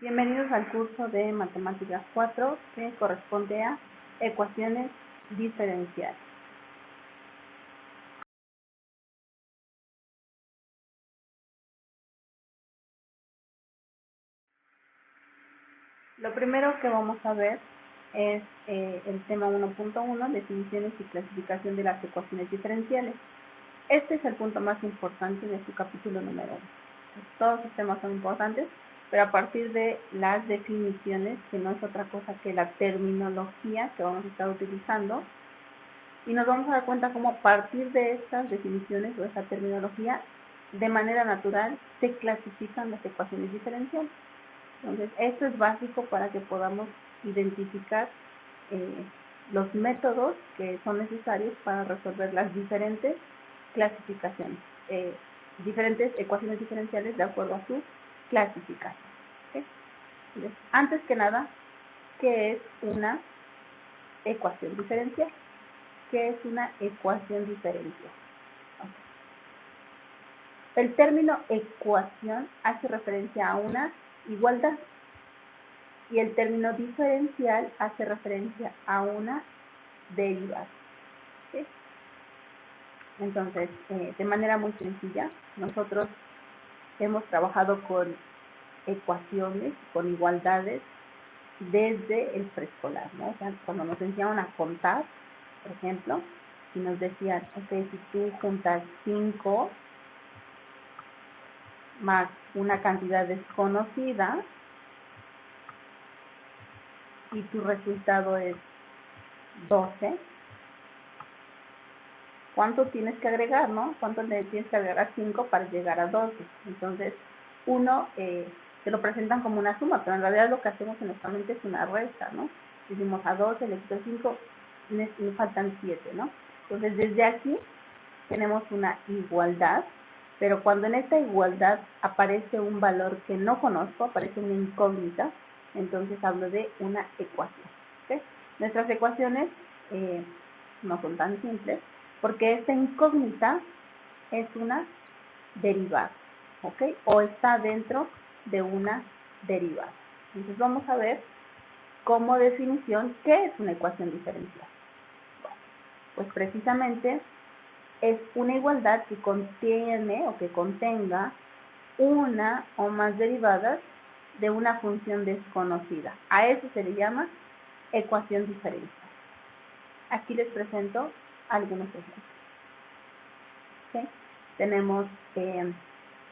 Bienvenidos al curso de Matemáticas 4 que corresponde a ecuaciones diferenciales. Lo primero que vamos a ver es el tema 1.1, definiciones y clasificación de las ecuaciones diferenciales. Este es el punto más importante de su capítulo número 1. Todos los temas son importantes, pero a partir de las definiciones, que no es otra cosa que la terminología que vamos a estar utilizando, y nos vamos a dar cuenta cómo a partir de estas definiciones o esta terminología, de manera natural, se clasifican las ecuaciones diferenciales. Entonces, esto es básico para que podamos identificar los métodos que son necesarios para resolver las diferentes clasificaciones, diferentes ecuaciones diferenciales de acuerdo a su clasificación. ¿Okay? Entonces, antes que nada, ¿qué es una ecuación diferencial? ¿Qué es una ecuación diferencial? El término ecuación hace referencia a una igualdad y el término diferencial hace referencia a una derivada. ¿Sí? Entonces, de manera muy sencilla, nosotros hemos trabajado con ecuaciones, con igualdades desde el preescolar, ¿no? O sea, cuando nos enseñaban a contar, por ejemplo, y nos decían, ok, si tú juntas 5 más una cantidad desconocida y tu resultado es 12, ¿cuánto tienes que agregar, no? ¿Cuánto le tienes que agregar 5 para llegar a 12? Entonces, uno se lo presentan como una suma, pero en realidad lo que hacemos en nuestra mente es una resta, ¿no? Decimos a 12 le quito 5, me faltan 7, ¿no? Entonces, desde aquí tenemos una igualdad, pero cuando en esta igualdad aparece un valor que no conozco, aparece una incógnita, entonces hablo de una ecuación. ¿Okay? Nuestras ecuaciones no son tan simples, porque esta incógnita es una derivada, ¿ok? O está dentro de una derivada. Entonces vamos a ver como definición qué es una ecuación diferencial. Bueno, pues precisamente es una igualdad que contiene o que contenga una o más derivadas de una función desconocida. A eso se le llama ecuación diferencial. Aquí les presento algunos ejemplos. ¿Okay? Tenemos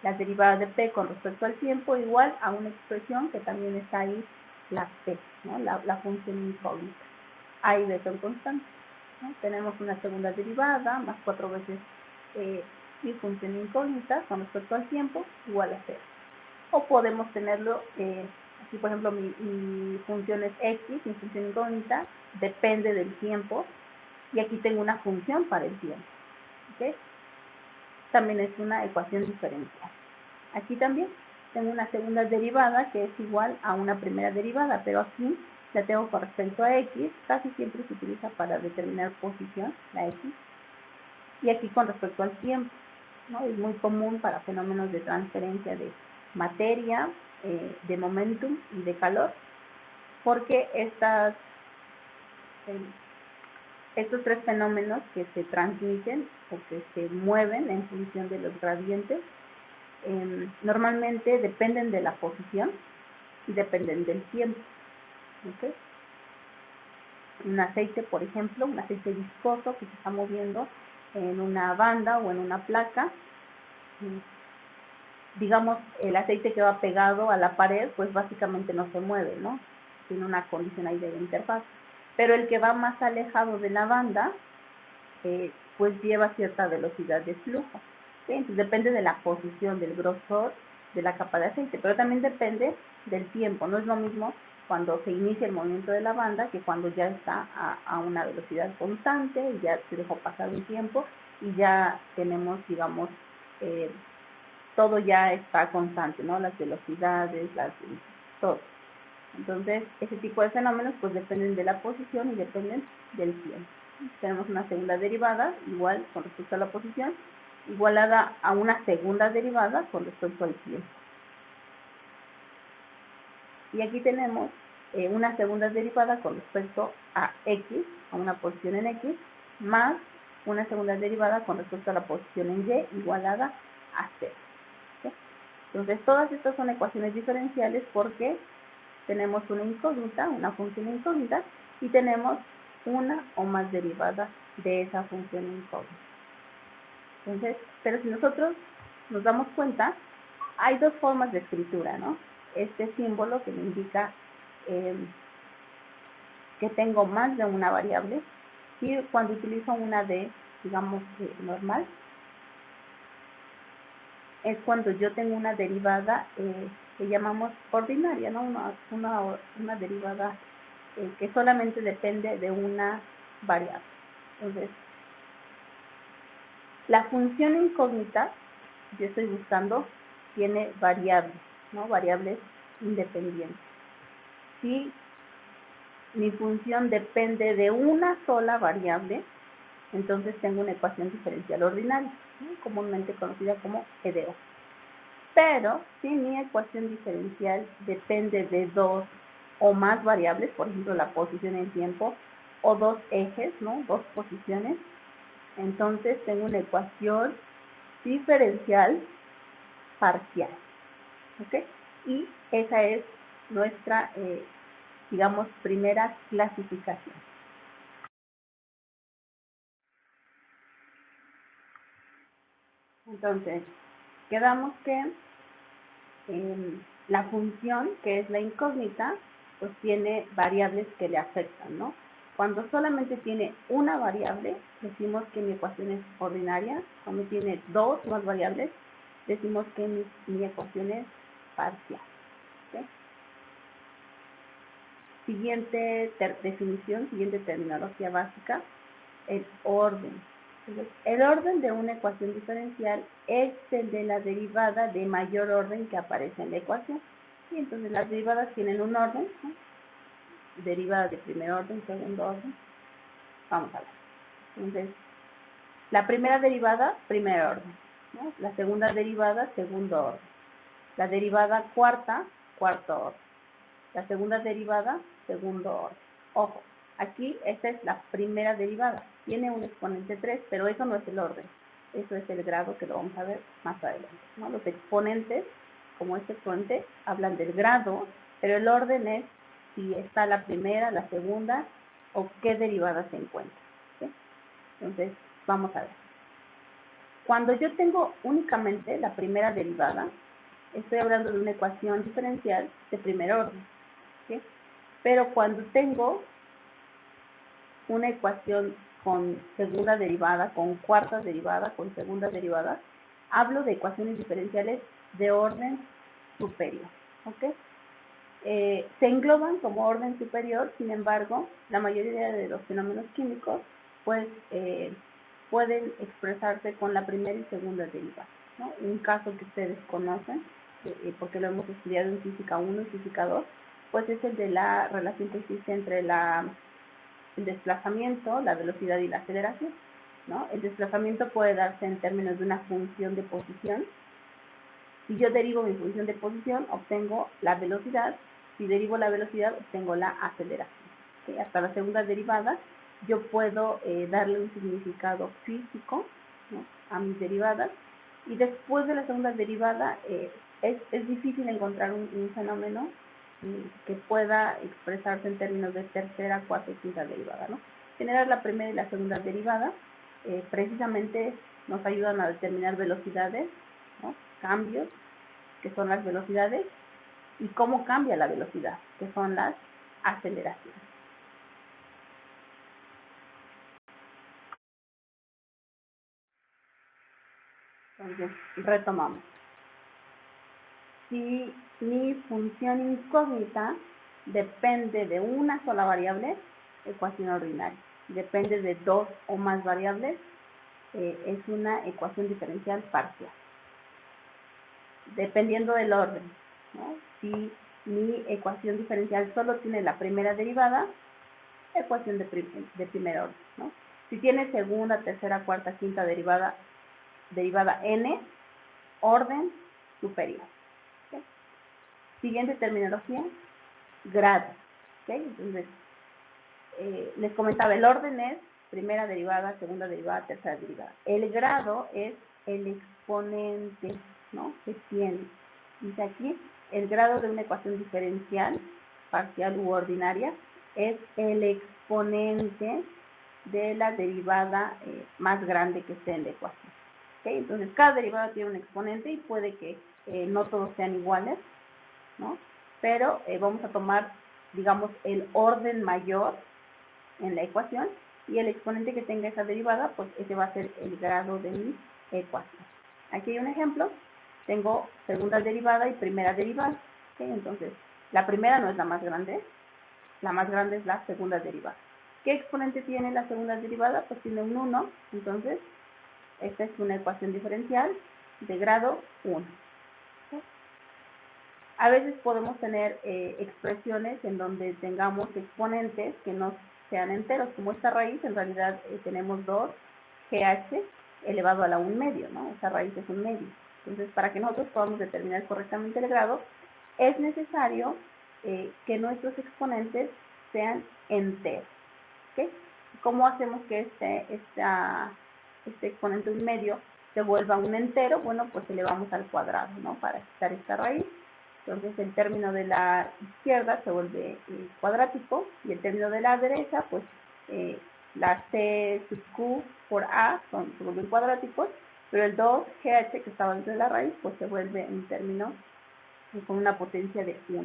las derivadas de p con respecto al tiempo igual a una expresión que también está ahí, la p, ¿no? la función incógnita. A y b son constantes. ¿No? Tenemos una segunda derivada más 4 veces y función incógnita con respecto al tiempo igual a 0. O podemos tenerlo, aquí por ejemplo mi función es x, mi función incógnita depende del tiempo y aquí tengo una función para el tiempo. ¿Okay? También es una ecuación diferencial. Aquí también tengo una segunda derivada que es igual a una primera derivada, pero aquí la tengo con respecto a x, casi siempre se utiliza para determinar posición, la x, y aquí con respecto al tiempo, ¿no? Es muy común para fenómenos de transferencia de materia, de momentum y de calor, porque estos tres fenómenos que se transmiten o que se mueven en función de los gradientes, normalmente dependen de la posición y dependen del tiempo. ¿Okay? Un aceite, por ejemplo, un aceite viscoso que se está moviendo en una banda o en una placa, digamos, el aceite que va pegado a la pared, pues básicamente no se mueve, ¿no? Tiene una condición ahí de interfaz. Pero el que va más alejado de la banda, pues lleva cierta velocidad de flujo. ¿Sí? Entonces depende de la posición, del grosor de la capa de aceite, pero también depende del tiempo. No es lo mismo cuando se inicia el movimiento de la banda que cuando ya está a una velocidad constante y ya se dejó pasar un tiempo y ya tenemos, digamos, todo ya está constante, ¿no? Las velocidades, todo. Entonces, ese tipo de fenómenos pues dependen de la posición y dependen del tiempo. Tenemos una segunda derivada, igual con respecto a la posición, igualada a una segunda derivada con respecto al tiempo. Y aquí tenemos una segunda derivada con respecto a x, a una posición en x, más una segunda derivada con respecto a la posición en y igualada a 0. ¿Sí? Entonces, todas estas son ecuaciones diferenciales porque tenemos una incógnita, una función incógnita, y tenemos una o más derivadas de esa función incógnita. Entonces, pero si nosotros nos damos cuenta, hay dos formas de escritura, ¿no? Este símbolo que me indica que tengo más de una variable, y cuando utilizo una d, digamos, normal, es cuando yo tengo una derivada que llamamos ordinaria, ¿no? Una derivada que solamente depende de una variable. Entonces, la función incógnita, yo estoy buscando, tiene variables, ¿no? Variables independientes. Si mi función depende de una sola variable, entonces tengo una ecuación diferencial ordinaria, ¿no? Comúnmente conocida como EDO. Pero si mi ecuación diferencial depende de dos o más variables, por ejemplo la posición en tiempo, o dos ejes, ¿no? Dos posiciones, entonces tengo una ecuación diferencial parcial. ¿Ok? Y esa es nuestra, digamos, primera clasificación. Entonces, quedamos que la función, que es la incógnita, pues tiene variables que le afectan, ¿no? Cuando solamente tiene una variable, decimos que mi ecuación es ordinaria. Cuando tiene dos más variables, decimos que mi ecuación es parcial. ¿Okay? Siguiente definición, siguiente terminología básica, el orden. Entonces, el orden de una ecuación diferencial es el de la derivada de mayor orden que aparece en la ecuación. Y entonces las derivadas tienen un orden, ¿no? Derivada de primer orden, segundo orden. Vamos a ver. Entonces, la primera derivada, primer orden, ¿no? La segunda derivada, segundo orden. La derivada cuarta, cuarto orden. La segunda derivada, segundo orden. Ojo, aquí esta es la primera derivada. Tiene un exponente 3, pero eso no es el orden. Eso es el grado, que lo vamos a ver más adelante, ¿no? Los exponentes, como este exponente, hablan del grado, pero el orden es si está la primera, la segunda, o qué derivada se encuentra. ¿Sí? Entonces, vamos a ver. Cuando yo tengo únicamente la primera derivada, estoy hablando de una ecuación diferencial de primer orden. ¿Sí? Pero cuando tengo una ecuación con segunda derivada, con cuarta derivada, con segunda derivada, hablo de ecuaciones diferenciales de orden superior. ¿Ok? Se engloban como orden superior, sin embargo, la mayoría de los fenómenos químicos pues pueden expresarse con la primera y segunda derivada, ¿no? Un caso que ustedes conocen, porque lo hemos estudiado en física 1 y física 2, pues es el de la relación que existe entre el desplazamiento, la velocidad y la aceleración, ¿no? El desplazamiento puede darse en términos de una función de posición. Si yo derivo mi función de posición, obtengo la velocidad. Si derivo la velocidad, obtengo la aceleración. ¿Sí? Hasta la segunda derivada, yo puedo darle un significado físico, ¿no?, a mis derivadas. Y después de la segunda derivada, es difícil encontrar un fenómeno que pueda expresarse en términos de tercera, cuarta y quinta derivada, ¿no? Generar la primera y la segunda derivada precisamente nos ayudan a determinar velocidades, ¿no?, cambios, que son las velocidades, y cómo cambia la velocidad, que son las aceleraciones. Entonces, retomamos. Si mi función incógnita depende de una sola variable, ecuación ordinaria. Depende de dos o más variables, es una ecuación diferencial parcial. Dependiendo del orden, ¿no? Si mi ecuación diferencial solo tiene la primera derivada, ecuación de primer orden, ¿no? Si tiene segunda, tercera, cuarta, quinta derivada n, orden superior. ¿Sí? Siguiente terminología, grados. ¿Ok? Entonces, les comentaba, el orden es primera derivada, segunda derivada, tercera derivada. El grado es el exponente, ¿no?, que tiene. Dice aquí, el grado de una ecuación diferencial, parcial u ordinaria, es el exponente de la derivada más grande que esté en la ecuación. ¿Okay? Entonces, cada derivada tiene un exponente y puede que no todos sean iguales, ¿no? Pero vamos a tomar, digamos, el orden mayor en la ecuación y el exponente que tenga esa derivada, pues ese va a ser el grado de mi ecuación. Aquí hay un ejemplo. Tengo segunda derivada y primera derivada. ¿Okay? Entonces, la primera no es la más grande es la segunda derivada. ¿Qué exponente tiene la segunda derivada? Pues tiene un 1, entonces esta es una ecuación diferencial de grado 1. ¿Okay? A veces podemos tener expresiones en donde tengamos exponentes que no sean enteros, como esta raíz, en realidad tenemos 2GH elevado a la 1 medio, ¿no? Esta raíz es 1 medio. Entonces, para que nosotros podamos determinar correctamente el grado, es necesario que nuestros exponentes sean enteros. ¿Okay? ¿Cómo hacemos que este exponente 1 medio se vuelva un entero? Bueno, pues elevamos al cuadrado, ¿no?, para quitar esta raíz. Entonces, el término de la izquierda se vuelve cuadrático y el término de la derecha, pues la C sub Q por A se vuelven cuadráticos, pero el 2GH que estaba dentro de la raíz, pues se vuelve un término con una potencia de 1.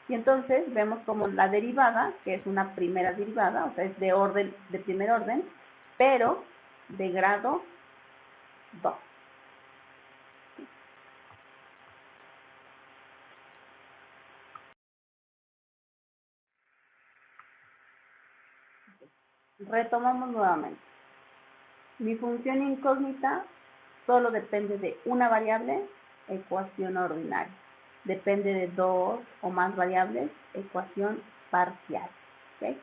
Y entonces vemos como la derivada, que es una primera derivada, o sea, es de primer orden, pero de grado 2. Retomamos nuevamente. Mi función incógnita solo depende de una variable, ecuación ordinaria. Depende de 2 o más variables, ecuación parcial. ¿Okay?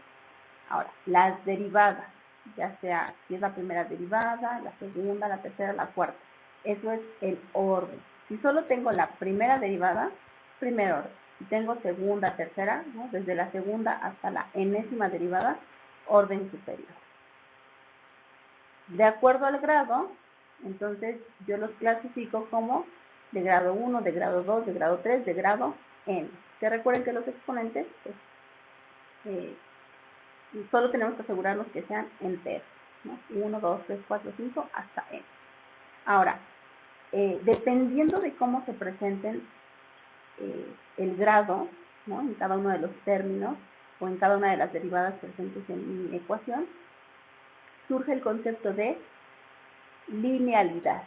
Ahora, las derivadas, ya sea si es la primera derivada, la segunda, la tercera, la cuarta. Eso es el orden. Si solo tengo la primera derivada, primer orden. Si tengo segunda, tercera, ¿no?, desde la segunda hasta la enésima derivada, orden superior. De acuerdo al grado, entonces yo los clasifico como de grado 1, de grado 2, de grado 3, de grado n. Que recuerden que los exponentes, pues, solo tenemos que asegurarnos que sean enteros, ¿no? 1, 2, 3, 4, 5, hasta n. Ahora, dependiendo de cómo se presenten el grado, ¿no?, en cada uno de los términos o en cada una de las derivadas presentes en mi ecuación, surge el concepto de linealidad.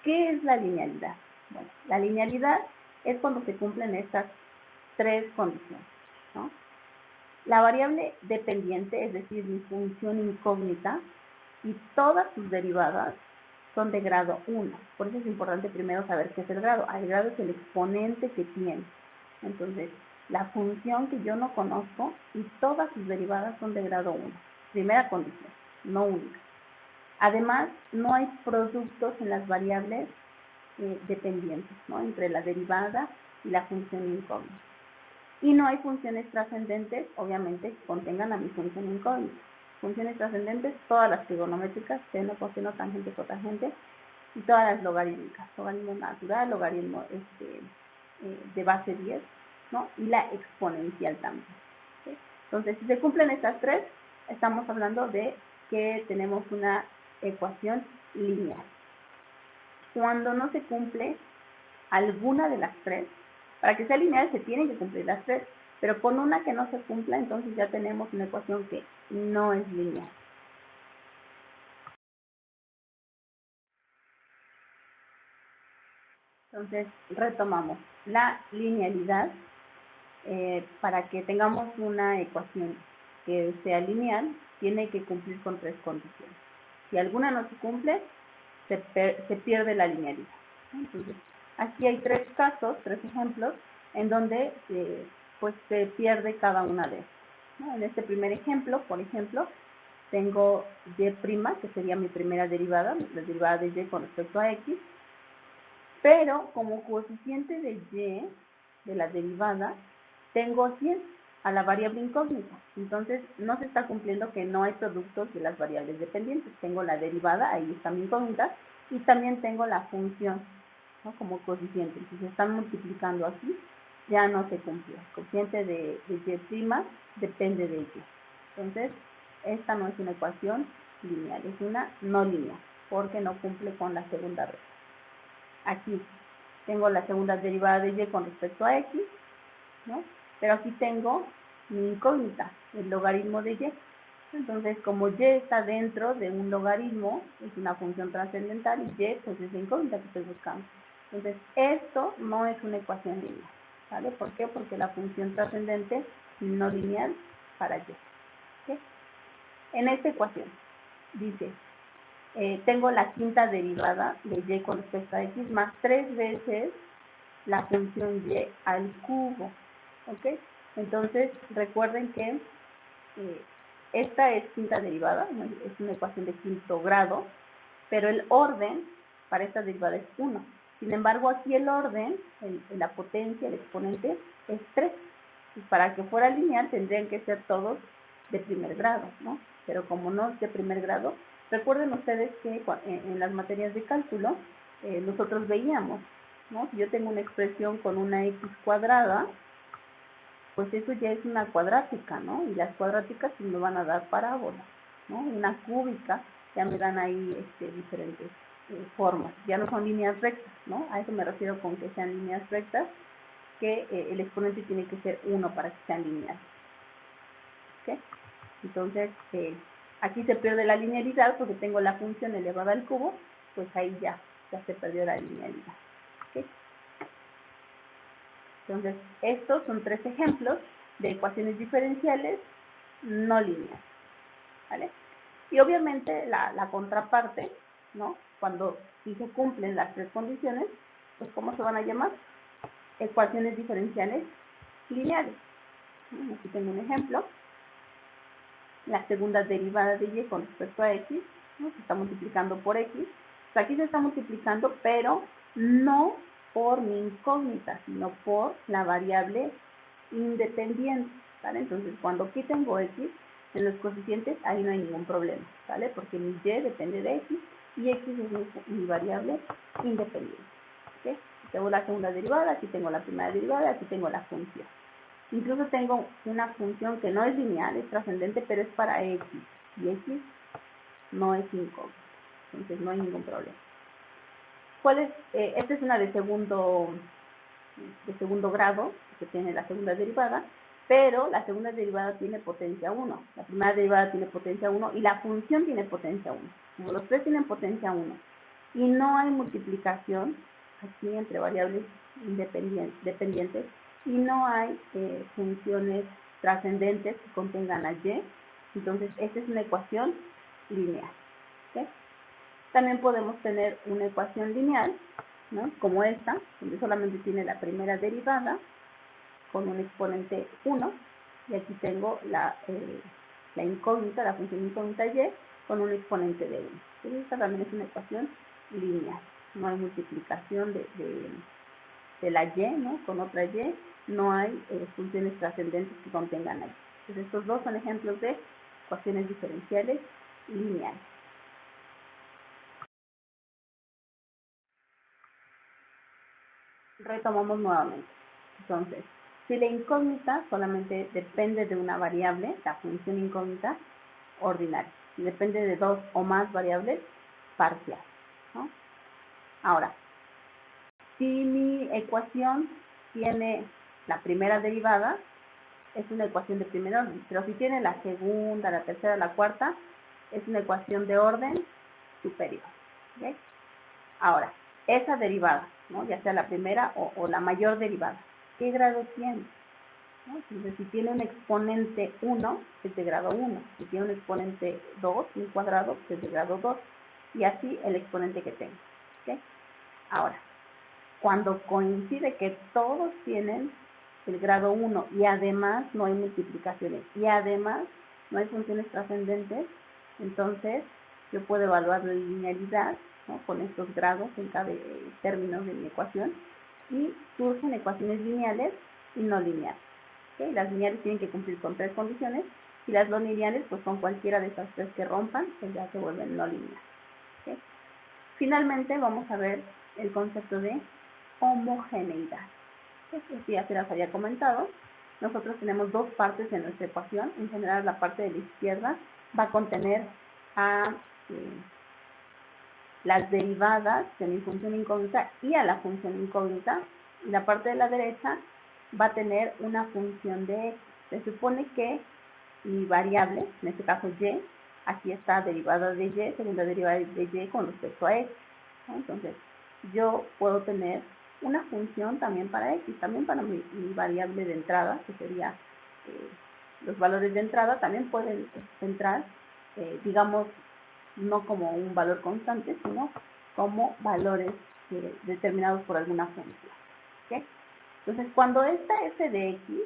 ¿Qué es la linealidad? Bueno, la linealidad es cuando se cumplen estas tres condiciones, ¿no? La variable dependiente, es decir, mi función incógnita, y todas sus derivadas son de grado 1. Por eso es importante primero saber qué es el grado. El grado es el exponente que tiene. Entonces, la función que yo no conozco y todas sus derivadas son de grado 1. Primera condición, no única. Además, no hay productos en las variables dependientes, ¿no?, entre la derivada y la función incógnita. Y no hay funciones trascendentes, obviamente, que contengan a mi función incógnita. Funciones trascendentes, todas las trigonométricas, seno, coseno, tangente, cotangente, y todas las logarítmicas, logaritmo natural, logaritmo de base 10, ¿no?, y la exponencial también. ¿Sí? Entonces, si se cumplen estas tres, estamos hablando de que tenemos una ecuación lineal. Cuando no se cumple alguna de las tres, para que sea lineal se tienen que cumplir las tres, pero con una que no se cumpla, entonces ya tenemos una ecuación que no es lineal. Entonces, retomamos. La linealidad, para que tengamos una ecuación que sea lineal, tiene que cumplir con tres condiciones. Si alguna no se cumple, se pierde la linealidad. Entonces, aquí hay tres casos, tres ejemplos, en donde pues se pierde cada una de estas, ¿no? En este primer ejemplo, por ejemplo, tengo y', que sería mi primera derivada, la derivada de y con respecto a x, pero como coeficiente de y, de la derivada, tengo 100 a la variable incógnita. Entonces, no se está cumpliendo que no hay productos de las variables dependientes. Tengo la derivada, ahí está mi incógnita, y también tengo la función, ¿no?, como coeficiente. Si se están multiplicando aquí, ya no se cumple. El coeficiente de y' depende de y. Entonces, esta no es una ecuación lineal, es una no lineal, porque no cumple con la segunda regla. Aquí tengo la segunda derivada de y con respecto a x, ¿no? Pero aquí tengo mi incógnita, el logaritmo de y. Entonces, como y está dentro de un logaritmo, es una función trascendental, y y pues es la incógnita que estoy buscando. Entonces, esto no es una ecuación lineal, ¿vale? ¿Por qué? Porque la función trascendente no lineal para y. ¿Okay? En esta ecuación dice, tengo la quinta derivada de y con respecto a x más 3 veces la función y al cubo, ¿ok? Entonces, recuerden que esta es quinta derivada, ¿no? Es una ecuación de quinto grado, pero el orden para esta derivada es 1. Sin embargo, aquí el orden, la potencia, el exponente, es 3. Y para que fuera lineal tendrían que ser todos de primer grado, ¿no? Pero como no es de primer grado, recuerden ustedes que en las materias de cálculo nosotros veíamos, ¿no? Si yo tengo una expresión con una x cuadrada, pues eso ya es una cuadrática, ¿no? Y las cuadráticas pues me van a dar parábolas, ¿no? Una cúbica, ya me dan ahí diferentes formas, ya no son líneas rectas, ¿no? A eso me refiero con que sean líneas rectas, que el exponente tiene que ser 1 para que sean lineales. ¿Ok? Entonces, aquí se pierde la linealidad porque tengo la función elevada al cubo, pues ahí ya se perdió la linealidad. ¿Ok? Entonces, estos son 3 ejemplos de ecuaciones diferenciales no lineales, ¿vale? Y obviamente la contraparte, ¿no? Cuando sí se cumplen las 3 condiciones, pues ¿cómo se van a llamar? Ecuaciones diferenciales lineales. Aquí tengo un ejemplo. La segunda derivada de y con respecto a x, ¿no? Se está multiplicando por x. O sea, aquí se está multiplicando, pero no por mi incógnita, sino por la variable independiente, ¿vale? Entonces, cuando aquí tengo x en los coeficientes, ahí no hay ningún problema, ¿vale? Porque mi y depende de x y x es mi variable independiente, ¿ok? Tengo la segunda derivada, aquí tengo la primera derivada, aquí tengo la función. Incluso tengo una función que no es lineal, es trascendente, pero es para x, y x no es incógnita, entonces no hay ningún problema. Esta es una de segundo grado, que tiene la segunda derivada, pero la segunda derivada tiene potencia 1, la primera derivada tiene potencia 1 y la función tiene potencia 1. Como los tres tienen potencia 1 y no hay multiplicación aquí entre variables dependientes y no hay funciones trascendentes que contengan a y, entonces esta es una ecuación lineal. ¿Okay? También podemos tener una ecuación lineal, ¿no? Como esta, donde solamente tiene la primera derivada con un exponente 1, y aquí tengo la incógnita, la función incógnita y, con un exponente de 1. Entonces esta también es una ecuación lineal, no hay multiplicación de la y, ¿no? Con otra y, no hay funciones trascendentes que contengan ahí. Entonces estos dos son ejemplos de ecuaciones diferenciales lineales. Retomamos nuevamente. Entonces, si la incógnita solamente depende de una variable, la función incógnita ordinaria, si depende de dos o más variables, parcial, ¿no? Ahora, si mi ecuación tiene la primera derivada, es una ecuación de primer orden, pero si tiene la segunda, la tercera, la cuarta, es una ecuación de orden superior. ¿Okay? Ahora, esa derivada, ¿no? Ya sea la primera o la mayor derivada, ¿qué grado tiene? ¿No? Entonces, si tiene un exponente 1, es de grado 1. Si tiene un exponente 2, un cuadrado, pues es de grado 2. Y así el exponente que tenga. ¿Okay? Ahora, cuando coincide que todos tienen el grado 1 y además no hay multiplicaciones y además no hay funciones trascendentes, entonces yo puedo evaluar la linealidad, ¿no? Con estos grados en cada término de mi ecuación y surgen ecuaciones lineales y no lineales. ¿okay? Las lineales tienen que cumplir con 3 condiciones y las no lineales pues con cualquiera de esas 3 que rompan, pues ya se vuelven no lineales. ¿Okay? Finalmente vamos a ver el concepto de homogeneidad. Esto ya se las había comentado. Nosotros tenemos dos partes en nuestra ecuación. En general, la parte de la izquierda va a contener a las derivadas de mi función incógnita y a la función incógnita. Y la parte de la derecha va a tener una función de x. Se supone que mi variable, en este caso y, aquí está derivada de y, segunda derivada de y con respecto a x, ¿no? Entonces, yo puedo tener una función también para x, también para mi variable de entrada, que sería los valores de entrada, también pueden entrar, digamos, no como un valor constante, sino como valores determinados por alguna función. ¿Okay? Entonces, cuando esta f de x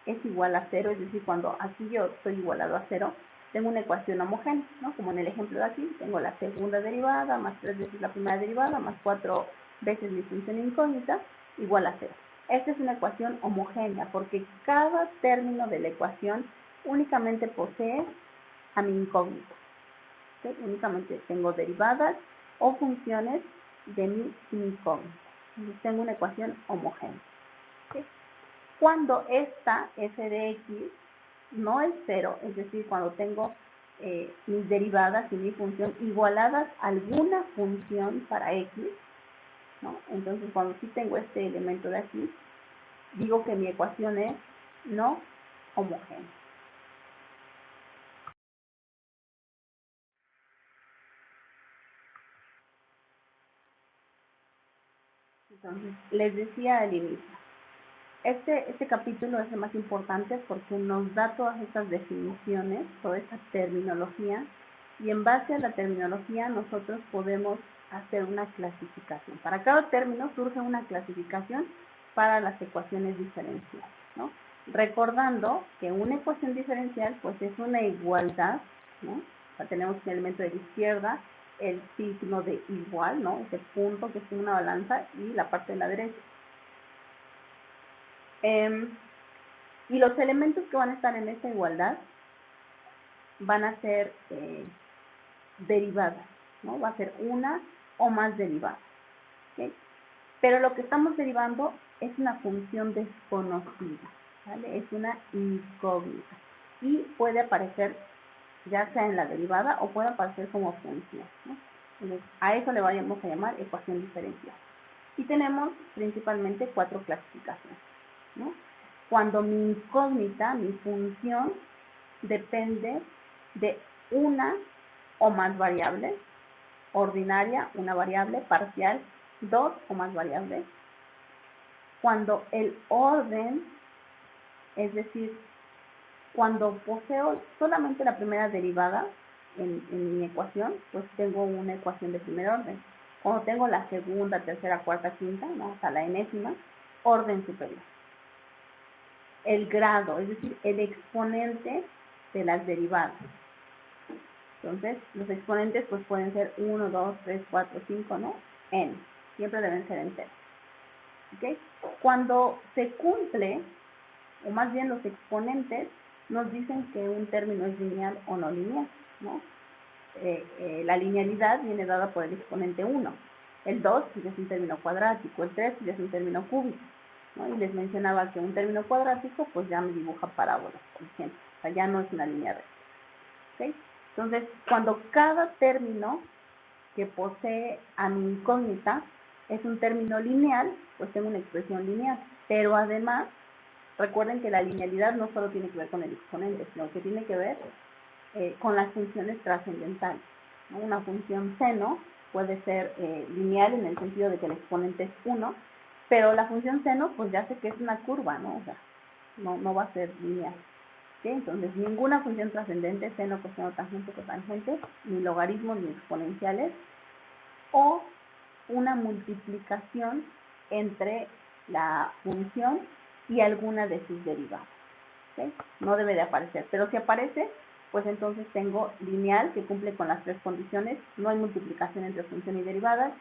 es igual a 0, es decir, cuando aquí yo estoy igualado a 0, tengo una ecuación homogénea, ¿no? Como en el ejemplo de aquí, tengo la segunda derivada, más 3 veces la primera derivada, más 4 veces mi función incógnita, igual a 0. Esta es una ecuación homogénea, porque cada término de la ecuación únicamente posee a mi incógnito. ¿Okay? Únicamente tengo derivadas o funciones de mi incógnito. Entonces tengo una ecuación homogénea. ¿Okay? Cuando esta f de x no es 0, es decir, cuando tengo mis derivadas y mi función igualadas a alguna función para x, ¿no? Entonces, cuando sí tengo este elemento de aquí, digo que mi ecuación es no homogénea. Entonces, les decía al inicio, este capítulo es el más importante porque nos da todas estas definiciones, toda esta terminología, y en base a la terminología nosotros podemos hacer una clasificación. Para cada término surge una clasificación para las ecuaciones diferenciales, ¿no? Recordando que una ecuación diferencial pues es una igualdad, ¿no? O sea, tenemos un elemento de la izquierda, el signo de igual, ¿no? Ese punto que es una balanza y la parte de la derecha. Y los elementos que van a estar en esta igualdad van a ser derivadas, ¿no? Va a ser una o más derivadas. ¿Okay? Pero lo que estamos derivando es una función desconocida, ¿vale? Es una incógnita. Y puede aparecer ya sea en la derivada o puede aparecer como función, ¿no? Entonces, a eso le vamos a llamar ecuación diferencial. Y tenemos principalmente 4 clasificaciones, ¿no? Cuando mi incógnita, mi función, depende de una o más variables, ordinaria, una variable, parcial, 2 o más variables. Cuando el orden, es decir, cuando poseo solamente la primera derivada en mi ecuación, pues tengo una ecuación de primer orden. Cuando tengo la segunda, tercera, cuarta, quinta, ¿no? Hasta la enésima, orden superior. El grado, es decir, el exponente de las derivadas. Entonces, los exponentes pues pueden ser 1, 2, 3, 4, 5, ¿no? N. Siempre deben ser enteros. ¿Ok? Cuando se cumple, o más bien los exponentes, nos dicen que un término es lineal o no lineal, ¿no? La linealidad viene dada por el exponente 1. El 2 ya es un término cuadrático, el 3 ya es un término cúbico, ¿no? Y les mencionaba que un término cuadrático pues ya me dibuja parábolas, por ejemplo. O sea, ya no es una línea recta. ¿Okay? Entonces, cuando cada término que posee a mi incógnita es un término lineal, pues tengo una expresión lineal. Pero además, recuerden que la linealidad no solo tiene que ver con el exponente, sino que tiene que ver con las funciones trascendentales, ¿no? Una función seno puede ser lineal en el sentido de que el exponente es 1, pero la función seno, pues ya sé que es una curva, ¿no? O sea, no va a ser lineal. ¿Sí? Entonces, ninguna función trascendente, seno, coseno, tangente, cotangente, ni logaritmos ni exponenciales, o una multiplicación entre la función y alguna de sus derivadas. ¿Sí? No debe de aparecer, pero si aparece, pues entonces tengo lineal que cumple con las 3 condiciones, no hay multiplicación entre función y derivadas,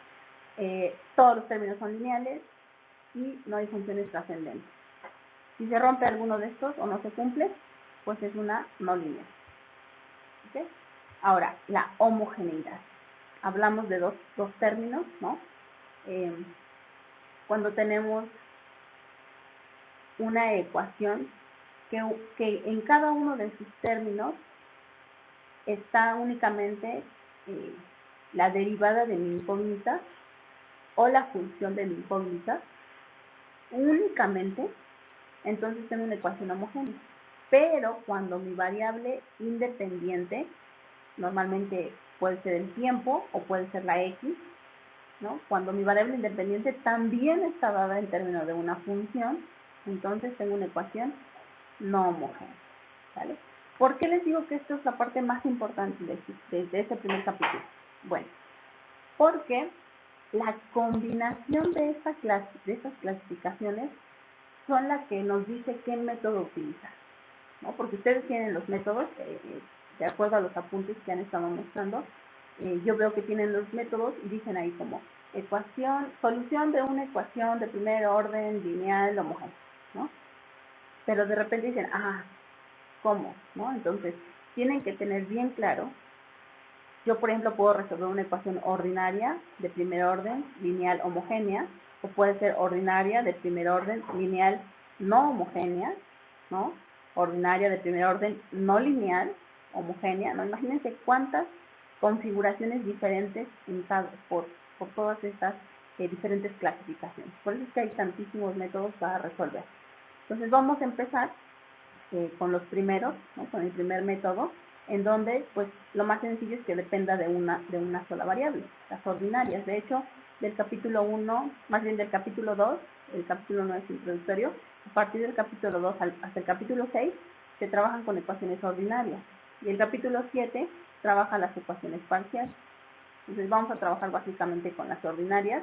todos los términos son lineales y no hay funciones trascendentes. Si se rompe alguno de estos o no se cumple, pues es una no lineal. ¿Okay? Ahora, la homogeneidad. Hablamos de dos términos, ¿no? Cuando tenemos una ecuación que en cada uno de sus términos está únicamente la derivada de mi incógnita o la función de mi incógnita, únicamente, entonces tengo una ecuación homogénea. Pero cuando mi variable independiente, normalmente puede ser el tiempo o puede ser la x, ¿no? Cuando mi variable independiente también está dada en términos de una función, entonces tengo una ecuación no homogénea, ¿vale? ¿Por qué les digo que esto es la parte más importante de este primer capítulo? Bueno, porque la combinación de estas clasificaciones son las que nos dice qué método utilizar, ¿no? Porque ustedes tienen los métodos, de acuerdo a los apuntes que han estado mostrando, yo veo que tienen los métodos y dicen ahí como solución de una ecuación de primer orden lineal homogénea, ¿no? Pero de repente dicen, ¿cómo? ¿No? Entonces, tienen que tener bien claro, yo por ejemplo puedo resolver una ecuación ordinaria de primer orden lineal homogénea, o puede ser ordinaria de primer orden lineal no homogénea, ¿no? Ordinaria de primer orden no lineal homogénea, ¿no? Imagínense cuántas configuraciones diferentes por todas estas diferentes clasificaciones. Por eso es que hay tantísimos métodos para resolver. Entonces vamos a empezar con los primeros, ¿no? Con el primer método, en donde pues lo más sencillo es que dependa de una sola variable, las ordinarias. De hecho, del capítulo 1, más bien del capítulo 2, el capítulo 1 es introductorio, a partir del capítulo 2 hasta el capítulo 6 se trabajan con ecuaciones ordinarias, y el capítulo 7 trabaja las ecuaciones parciales. Entonces vamos a trabajar básicamente con las ordinarias,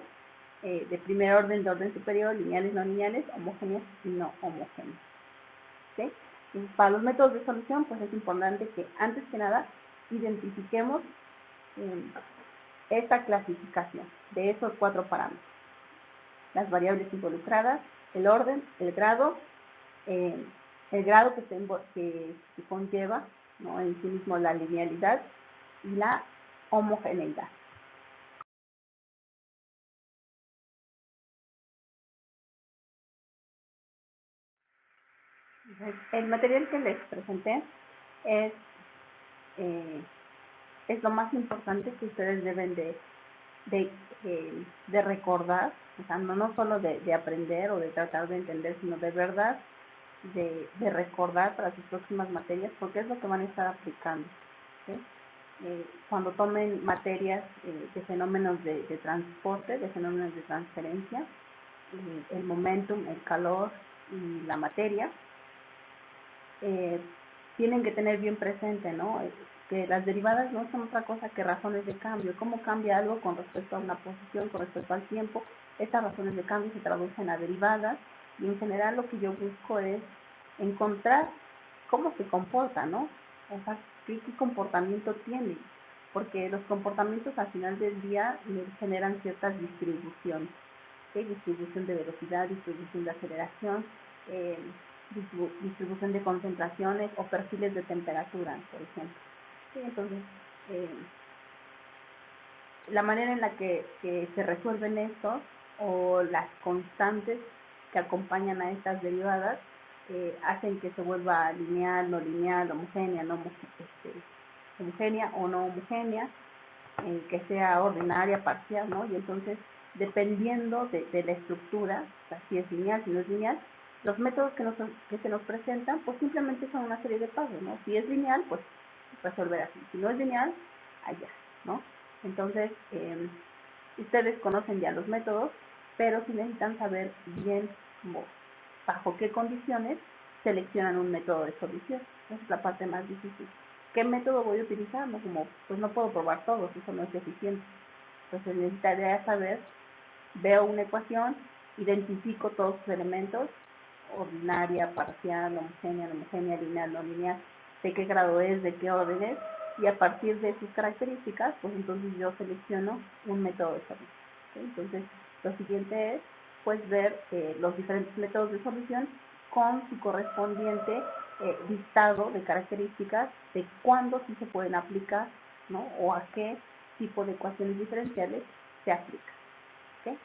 de primer orden, de orden superior, lineales, no lineales, homogéneas y no homogéneas. ¿Okay? Para los métodos de solución, pues es importante que antes que nada identifiquemos esta clasificación de esos 4 parámetros: las variables involucradas, el orden, el grado que conlleva, ¿no?, en sí mismo la linealidad y la homogeneidad. El material que les presenté es lo más importante que ustedes deben de recordar, o sea, no solo de aprender o de tratar de entender, sino de verdad de recordar para sus próximas materias, porque es lo que van a estar aplicando, ¿sí? Cuando tomen materias de fenómenos de transporte, de fenómenos de transferencia, el momentum, el calor y la materia, tienen que tener bien presente, ¿no?, que las derivadas no son otra cosa que razones de cambio. ¿Cómo cambia algo con respecto a una posición, con respecto al tiempo? Estas razones de cambio se traducen a derivadas, y en general lo que yo busco es encontrar cómo se comporta, ¿no? O sea, qué comportamiento tiene, porque los comportamientos al final del día generan ciertas distribuciones, ¿sí? Distribución de velocidad, distribución de aceleración, distribución de concentraciones o perfiles de temperatura, por ejemplo. Sí, entonces, la manera en la que se resuelven estos, o las constantes que acompañan a estas derivadas, hacen que se vuelva lineal, no lineal, homogénea, no homogénea o no homogénea, que sea ordinaria, parcial, ¿no? Y entonces, dependiendo de la estructura, o sea, si es lineal, si no es lineal, los métodos que se nos presentan, pues simplemente son una serie de pasos, ¿no? Si es lineal, pues resolver así. Si no es lineal, allá, ¿no? Entonces, ustedes conocen ya los métodos, pero sí necesitan saber bien bajo qué condiciones seleccionan un método de solución. Esa es la parte más difícil. ¿Qué método voy a utilizar? No, pues no puedo probar todos, eso no es eficiente. Entonces necesitaría saber, veo una ecuación, identifico todos sus elementos, ordinaria, parcial, homogénea, no homogénea, lineal, no lineal, de qué grado es, de qué orden es, y a partir de sus características, pues entonces yo selecciono un método de solución. ¿Sí? Entonces, lo siguiente es, pues, ver los diferentes métodos de solución con su correspondiente listado de características de cuándo sí se pueden aplicar, ¿no? O a qué tipo de ecuaciones diferenciales se aplica. ¿Okay?